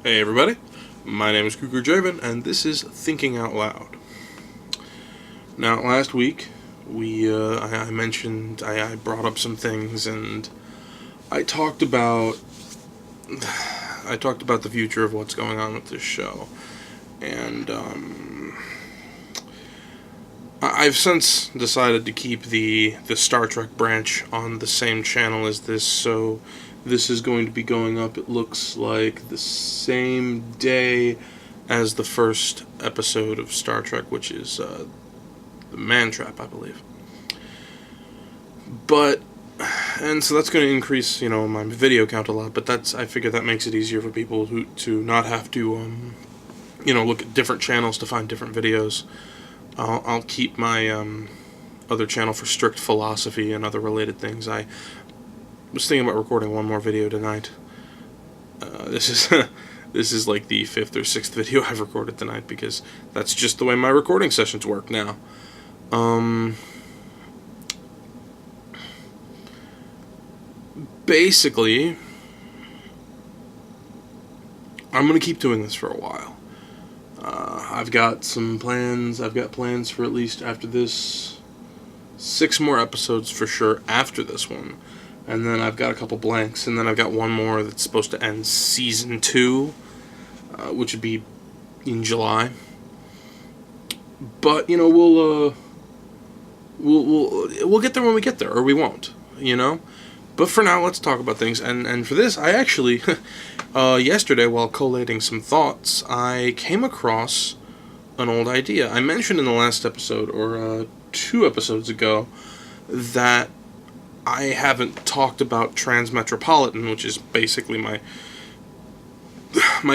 Hey everybody, my name is Cougar Draven, and this is Thinking Out Loud. Now, last week, I brought up some things, and I talked about, the future of what's going on with this show, and I've since decided to keep the Star Trek branch on the same channel as this, so this is going to be going up, it looks like, the same day as the first episode of Star Trek, which is the Man Trap, I believe. And so that's going to increase, my video count a lot, but I figure that makes it easier for people to not have to, look at different channels to find different videos. I'll keep my other channel for strict philosophy and other related things. I was thinking about recording one more video tonight. This is like the 5th or 6th video I've recorded tonight, because that's just the way my recording sessions work now. Basically, I'm going to keep doing this for a while. I've got some plans. I've got plans for at least after this 6 more episodes for sure after this one. And then I've got a couple blanks, and then I've got one more that's supposed to end season 2, which would be in July. But we'll get there when we get there, or we won't, But for now, let's talk about things. And for this, I actually yesterday, while collating some thoughts, I came across an old idea. I mentioned in the last episode, or 2 episodes ago, that I haven't talked about Transmetropolitan, which is basically my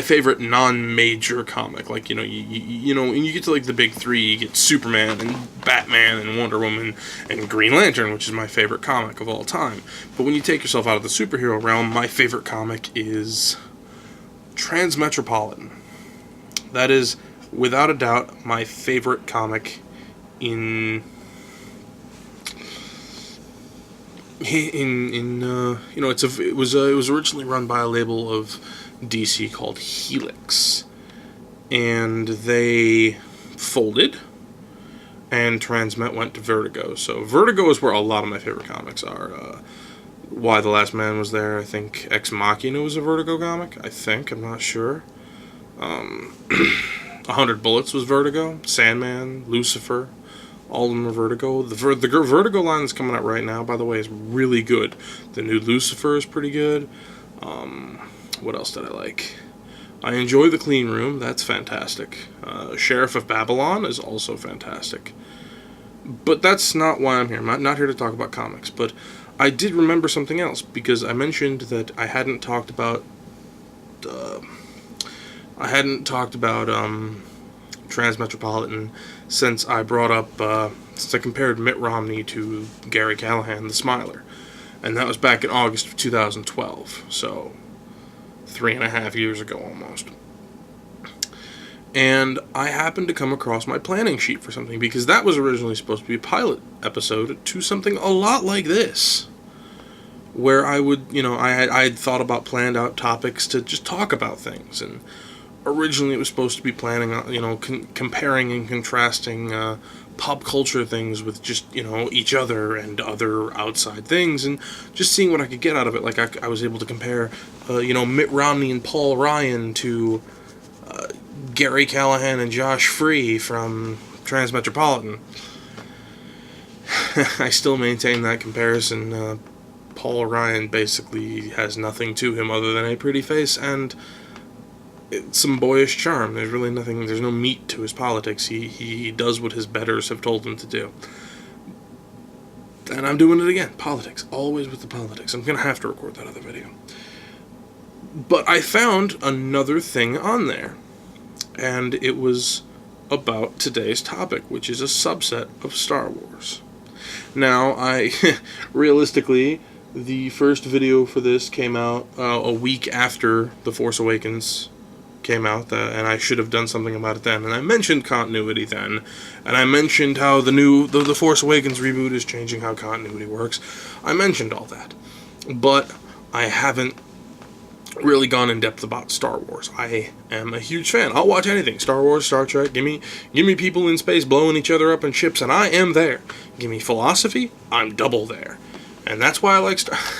favorite non-major comic. Like, when you get to like the big 3, you get Superman and Batman and Wonder Woman and Green Lantern, which is my favorite comic of all time. But when you take yourself out of the superhero realm, my favorite comic is Transmetropolitan. That is, without a doubt, my favorite comic it was originally run by a label of DC called Helix, and they folded, and Transmet went to Vertigo. So Vertigo is where a lot of my favorite comics are. Why the Last Man was there. I think Ex Machina was a Vertigo comic. I'm not sure. 100 Bullets was Vertigo. Sandman, Lucifer, all of them are Vertigo. The Vertigo line that's coming out right now, by the way, is really good. The new Lucifer is pretty good. What else did I like? I enjoy The Clean Room. That's fantastic. Sheriff of Babylon is also fantastic. But that's not why I'm here. I'm not here to talk about comics. But I did remember something else, because I mentioned that I hadn't talked about Transmetropolitan since I brought up, since I compared Mitt Romney to Gary Callahan, the Smiler. And that was back in August of 2012, so 3.5 years ago almost. And I happened to come across my planning sheet for something, because that was originally supposed to be a pilot episode to something a lot like this, where I would, I had thought about planned out topics to just talk about things, and originally it was supposed to be planning on, comparing and contrasting pop culture things with just, each other and other outside things, and just seeing what I could get out of it. Like, I was able to compare, Mitt Romney and Paul Ryan to Gary Callahan and Josh Free from Transmetropolitan. I still maintain that comparison. Paul Ryan basically has nothing to him other than a pretty face and some boyish charm. There's really nothing, there's no meat to his politics. He does what his betters have told him to do. And I'm doing it again. Politics. Always with the politics. I'm going to have to record that other video. But I found another thing on there. And it was about today's topic, which is a subset of Star Wars. Now, realistically, the first video for this came out a week after The Force Awakens came out, and I should have done something about it then. And I mentioned continuity then, and I mentioned how the Force Awakens reboot is changing how continuity works. I mentioned all that, but I haven't really gone in depth about Star Wars. I am a huge fan. I'll watch anything. Star Wars, Star Trek. Give me people in space blowing each other up in ships, and I am there. Give me philosophy, I'm double there. And that's why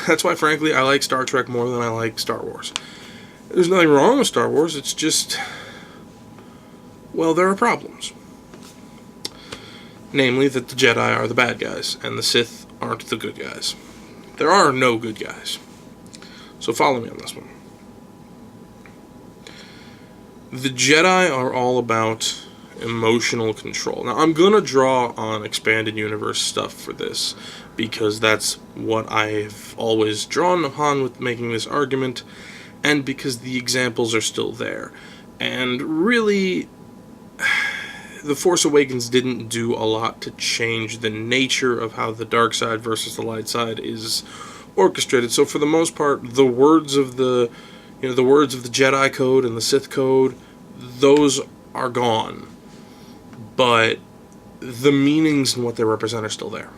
that's why, frankly, I like Star Trek more than I like Star Wars. There's nothing wrong with Star Wars. It's just, well, there are problems. Namely, that the Jedi are the bad guys, and the Sith aren't the good guys. There are no good guys. So follow me on this one. The Jedi are all about emotional control. Now, I'm going to draw on expanded universe stuff for this, because that's what I've always drawn upon with making this argument, and because the examples are still there. And really, The Force Awakens didn't do a lot to change the nature of how the dark side versus the light side is orchestrated. So for the most part, the words of the Jedi Code and the Sith Code, those are gone. But the meanings and what they represent are still there.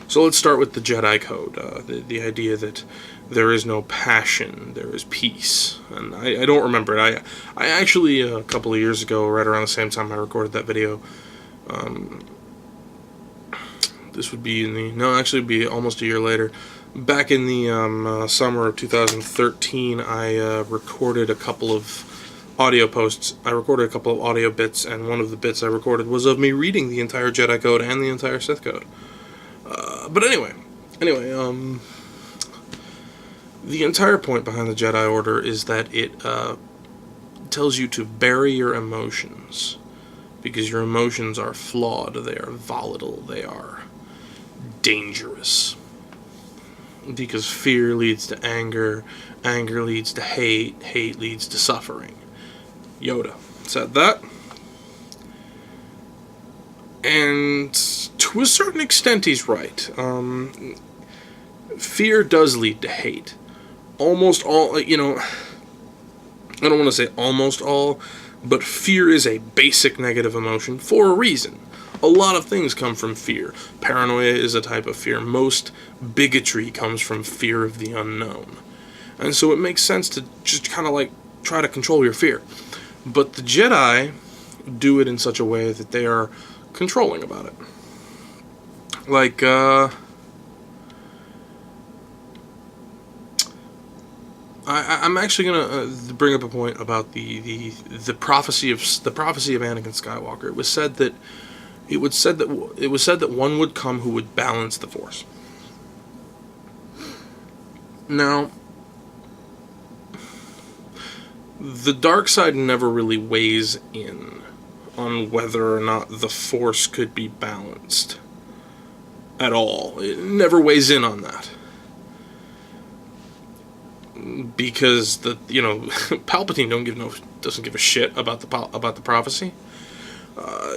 So let's start with the Jedi Code, the idea that there is no passion, there is peace. And I don't remember it. I actually, a couple of years ago, right around the same time I recorded that video, this would be it'd be almost a year later. Back in the summer of 2013, I recorded a couple of audio posts. I recorded a couple of audio bits, and one of the bits I recorded was of me reading the entire Jedi Code and the entire Sith Code. But anyway, the entire point behind the Jedi Order is that it tells you to bury your emotions, because your emotions are flawed, they are volatile, they are dangerous. Because fear leads to anger, anger leads to hate, hate leads to suffering. Yoda said that. And to a certain extent, he's right. Fear does lead to hate. Almost all, I don't want to say almost all, but fear is a basic negative emotion for a reason. A lot of things come from fear. Paranoia is a type of fear. Most bigotry comes from fear of the unknown. And so it makes sense to just kind of try to control your fear. But the Jedi do it in such a way that they are controlling about it. I'm actually gonna bring up a point about the prophecy of Anakin Skywalker. It was said that one would come who would balance the Force. Now, the dark side never really weighs in on whether or not the Force could be balanced at all. It never weighs in on that. Because Palpatine doesn't give a shit about the prophecy.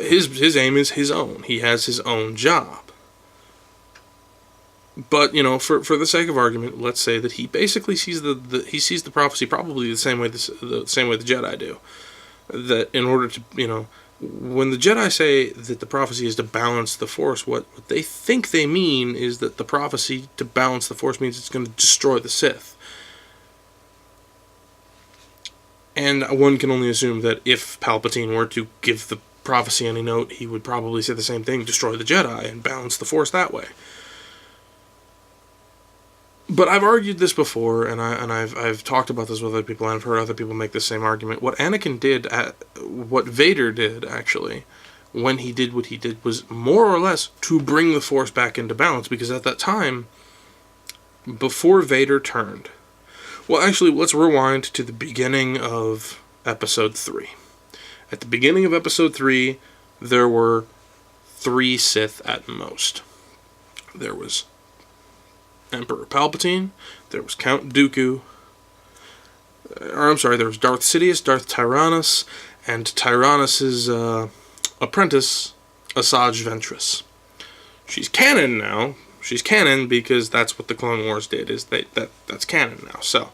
His aim is his own. He has his own job. But for the sake of argument, let's say that he basically sees the prophecy probably the same way the Jedi do. That in order to when the Jedi say that the prophecy is to balance the Force, what they think they mean is that the prophecy to balance the Force means it's going to destroy the Sith. And one can only assume that if Palpatine were to give the prophecy any note, he would probably say the same thing, destroy the Jedi and balance the Force that way. But I've argued this before, and I've talked about this with other people, and I've heard other people make the same argument. What Anakin did, what Vader did, actually, when he did what he did, was more or less to bring the Force back into balance, because at that time, before Vader turned... Well, actually, let's rewind to the beginning of Episode 3. At the beginning of Episode 3, there were 3 Sith at most. There was Emperor Palpatine, there was Count Dooku, there was Darth Sidious, Darth Tyrannus, and Tyrannus's apprentice, Asajj Ventress. She's canon now. She's canon because that's what the Clone Wars did, that's canon now. So,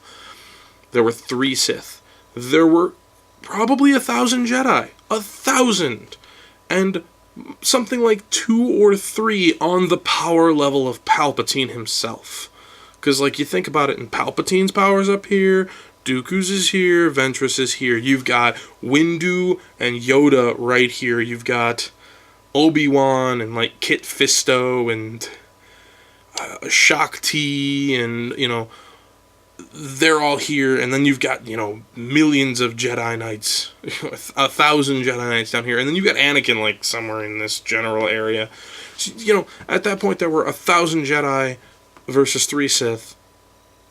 there were 3 Sith. There were probably 1,000 Jedi. 1,000! And something like 2 or 3 on the power level of Palpatine himself. Because, like, you think about it, and Palpatine's power's up here, Dooku's is here, Ventress is here. You've got Windu and Yoda right here. You've got Obi-Wan and, like, Kit Fisto and Shaak Ti and, they're all here. And then you've got, millions of Jedi Knights, 1,000 Jedi Knights down here. And then you've got Anakin, like, somewhere in this general area. So, at that point there were 1,000 Jedi versus 3 Sith.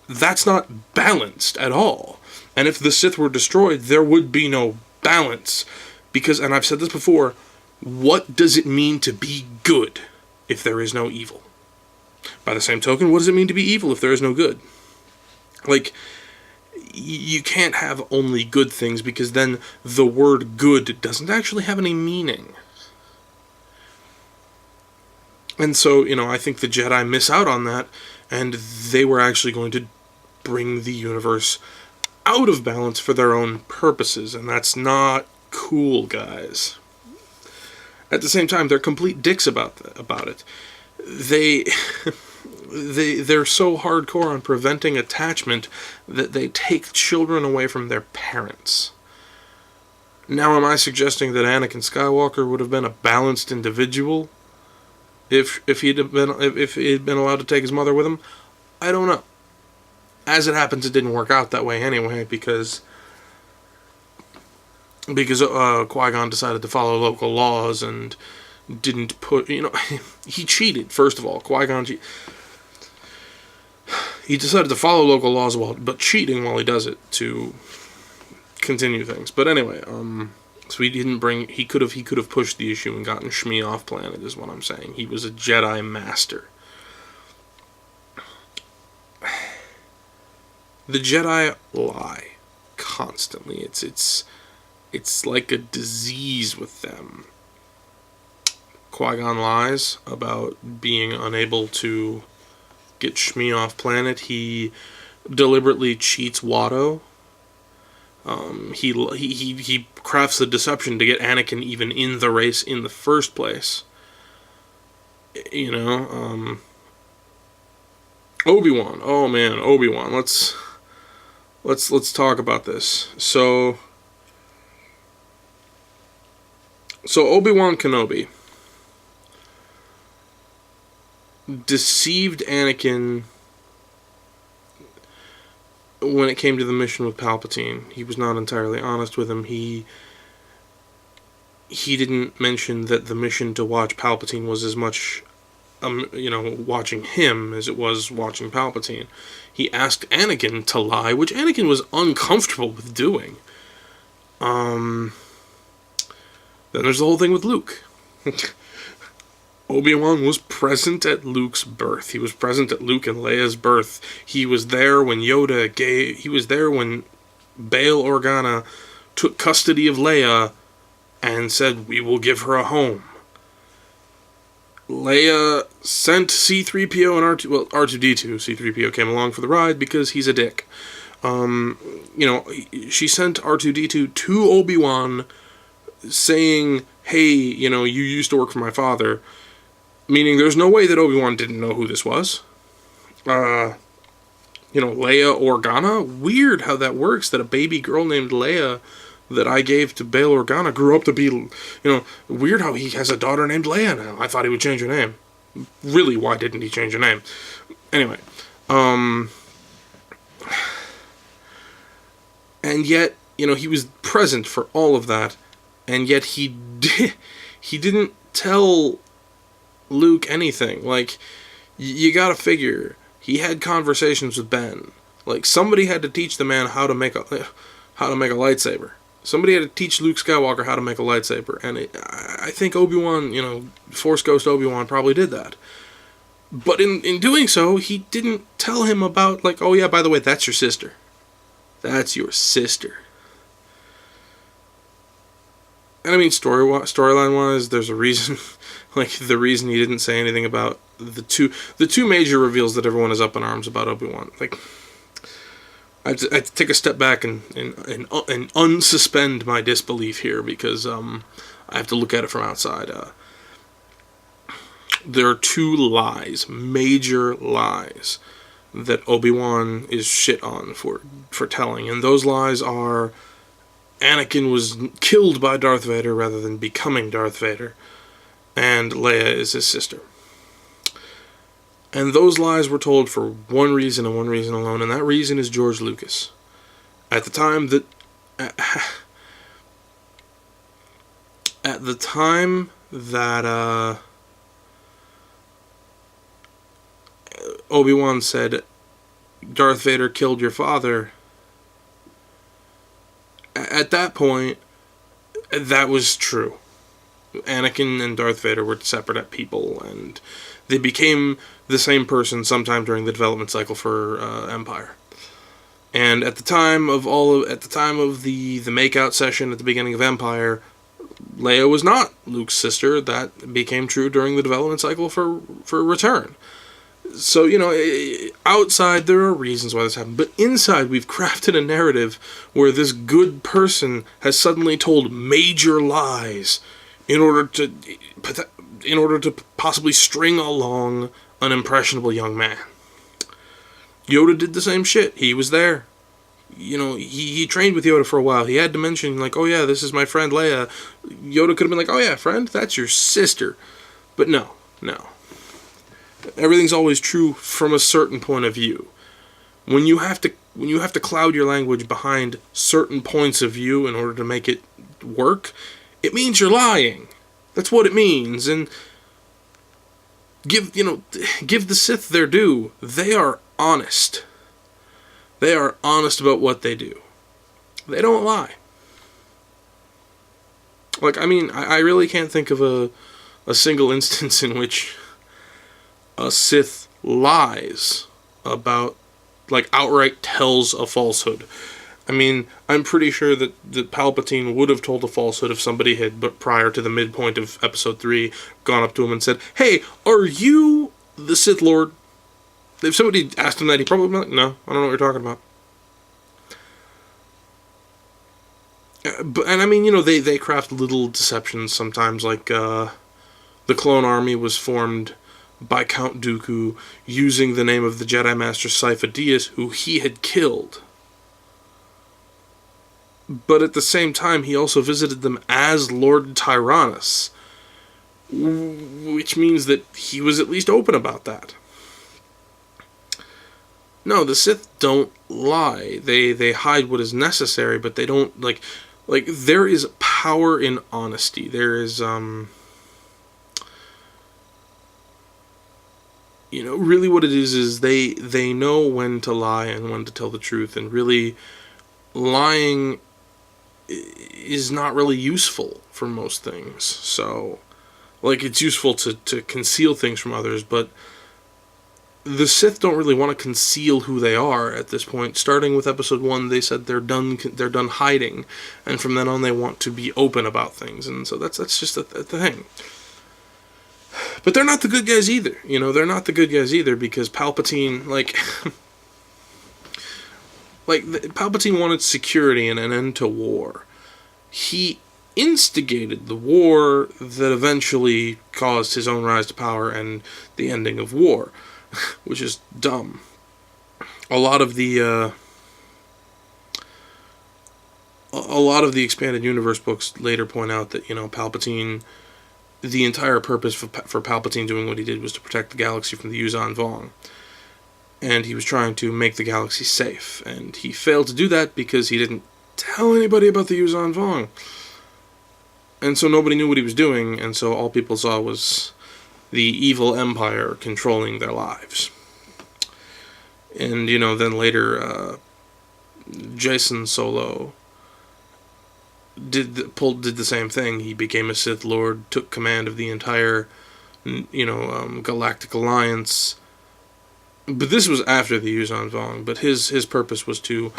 That's not balanced at all. And if the Sith were destroyed, there would be no balance. Because, and I've said this before, what does it mean to be good if there is no evil? By the same token, what does it mean to be evil if there is no good? Like, you can't have only good things, because then the word good doesn't actually have any meaning. And so, I think the Jedi miss out on that, and they were actually going to bring the universe out of balance for their own purposes, and that's not cool, guys. At the same time, they're complete dicks about it. They're so hardcore on preventing attachment that they take children away from their parents. Now, am I suggesting that Anakin Skywalker would have been a balanced individual if he'd been allowed to take his mother with him? I don't know. As it happens, it didn't work out that way anyway, because Qui-Gon decided to follow local laws and didn't put, he cheated, first of all. Qui-Gon, he decided to follow local laws, but cheating while he does it to continue things. But anyway, so he could have pushed the issue and gotten Shmi off planet, is what I'm saying. He was a Jedi master. The Jedi lie constantly. It's like a disease with them. Qui-Gon lies about being unable to get Shmi off planet. He deliberately cheats Watto. He crafts the deception to get Anakin even in the race in the first place. Obi-Wan. Oh man, Obi-Wan. Let's talk about this. So Obi-Wan Kenobi deceived Anakin when it came to the mission with Palpatine. He was not entirely honest with him. He didn't mention that the mission to watch Palpatine was as much watching him as it was watching Palpatine. He asked Anakin to lie, which Anakin was uncomfortable with doing. Then there's the whole thing with Luke. Obi-Wan was present at Luke's birth. He was present at Luke and Leia's birth. He was there when he was there when Bail Organa took custody of Leia and said, "We will give her a home." Leia sent C-3PO and R2-D2. C-3PO came along for the ride because he's a dick. She sent R2-D2 to Obi-Wan saying, "Hey, you used to work for my father." Meaning there's no way that Obi-Wan didn't know who this was. Leia Organa? Weird how that works, that a baby girl named Leia that I gave to Bail Organa grew up to be, weird how he has a daughter named Leia now. I thought he would change her name. Really, why didn't he change her name? Anyway, and yet, he was present for all of that, and yet he didn't tell Luke anything. Like, you gotta figure, he had conversations with Ben. Like, somebody had to teach the man how to make a lightsaber. Somebody had to teach Luke Skywalker how to make a lightsaber, and I think Obi-Wan, Force Ghost Obi-Wan probably did that. But in doing so, he didn't tell him about, like, oh yeah, by the way, that's your sister. That's your sister. And I mean, storyline-wise, there's a reason, like, the reason he didn't say anything about the two major reveals that everyone is up in arms about Obi-Wan. Like, I have to take a step back and unsuspend my disbelief here, because I have to look at it from outside. There are two lies, major lies, that Obi-Wan is shit on for telling. And those lies are Anakin was killed by Darth Vader rather than becoming Darth Vader, and Leia is his sister. And those lies were told for one reason and one reason alone, and that reason is George Lucas. At the time that Obi-Wan said, Darth Vader killed your father, at that point, that was true. Anakin and Darth Vader were separate people, and they became the same person sometime during the development cycle for Empire. And at the time of the makeout session at the beginning of Empire, Leia was not Luke's sister. That became true during the development cycle for Return. So, outside there are reasons why this happened, but inside we've crafted a narrative where this good person has suddenly told major lies in order to possibly string along an impressionable young man. Yoda did the same shit. He was there. He trained with Yoda for a while. He had to mention, like, oh yeah, this is my friend Leia. Yoda could have been like, oh yeah, friend, that's your sister. But no. Everything's always true from a certain point of view. When you have to cloud your language behind certain points of view in order to make it work, it means you're lying. That's what it means. And give the Sith their due. They are honest. They are honest about what they do. They don't lie. Like, I really can't think of a single instance in which a Sith lies about, like, outright tells a falsehood. I'm pretty sure that Palpatine would have told a falsehood if somebody had, but prior to the midpoint of Episode 3, gone up to him and said, hey, are you the Sith Lord? If somebody asked him that, he'd probably be like, no, I don't know what you're talking about. They craft little deceptions sometimes, like, the Clone Army was formed by Count Dooku using the name of the Jedi Master Sifo Dyas, who he had killed. But at the same time, he also visited them as Lord Tyrannus, which means that he was at least open about that. No, the Sith don't lie. They hide what is necessary, but they don't, like there is power in honesty. There is, really what it is they know when to lie and when to tell the truth, and really lying is not really useful for most things. So, like, it's useful to conceal things from others, but the Sith don't really want to conceal who they are at this point. Starting with Episode 1, they said they're done hiding, and from then on they want to be open about things, and so that's just the thing. But they're not the good guys either. They're not the good guys either, because Palpatine, Palpatine wanted security and an end to war. He instigated the war that eventually caused his own rise to power and the ending of war, which is dumb. A lot of the expanded universe books later point out that Palpatine, the entire purpose for Palpatine doing what he did was to protect the galaxy from the Yuuzhan Vong. And he was trying to make the galaxy safe. And he failed to do that because he didn't tell anybody about the Yuuzhan Vong. And so nobody knew what he was doing, and so all people saw was the evil Empire controlling their lives. And, then later, Jacen Solo did the same thing. He became a Sith Lord, took command of the entire, Galactic Alliance. But this was after the Yuuzhan Vong. But his purpose was to,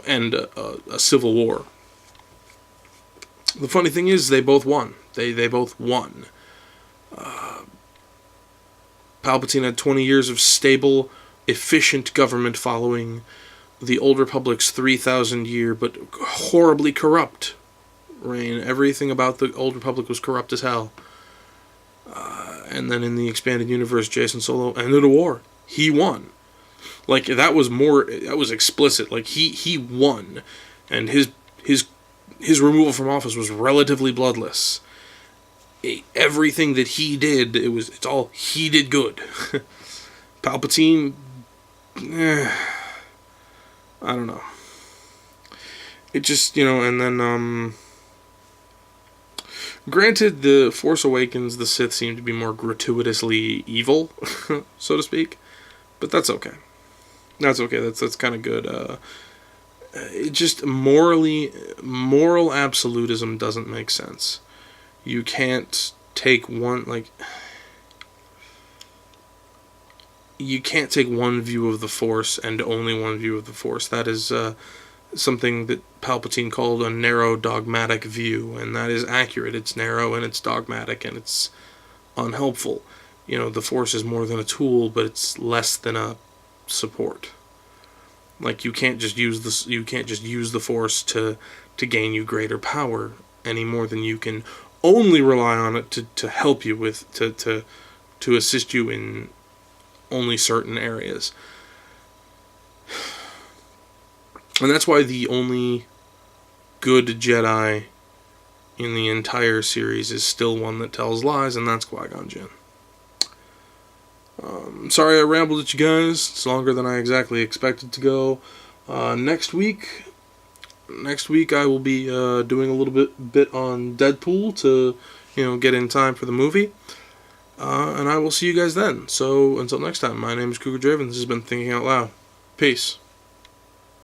end a civil war. The funny thing is, they both won. They both won. Palpatine had 20 years of stable, efficient government following the Old Republic's 3,000-year, but horribly corrupt reign. Everything about the Old Republic was corrupt as hell. And then in the expanded universe, Jacen Solo ended a war. He won. Like, that was explicit. Like, he won, and his removal from office was relatively bloodless. Everything that he did, it's all he did good. Palpatine, I don't know. It just, and then, granted, the Force Awakens, the Sith seem to be more gratuitously evil, so to speak, but that's okay. That's okay. That's kind of good. It just moral absolutism doesn't make sense. You can't take one, like, you can't take one view of the Force and only one view of the Force. That is something that Palpatine called a narrow dogmatic view, and that is accurate. It's narrow and it's dogmatic and it's unhelpful. The Force is more than a tool, but it's less than a support. Like, you can't just use the Force to gain you greater power any more than you can only rely on it to help you with to assist you in only certain areas. And that's why the only good Jedi in the entire series is still one that tells lies, and that's Qui-Gon Jinn. Sorry I rambled at you guys. It's longer than I exactly expected to go. Next week I will be doing a little bit on Deadpool to get in time for the movie. And I will see you guys then. So until next time, my name is Cougar Draven. This has been Thinking Out Loud. Peace.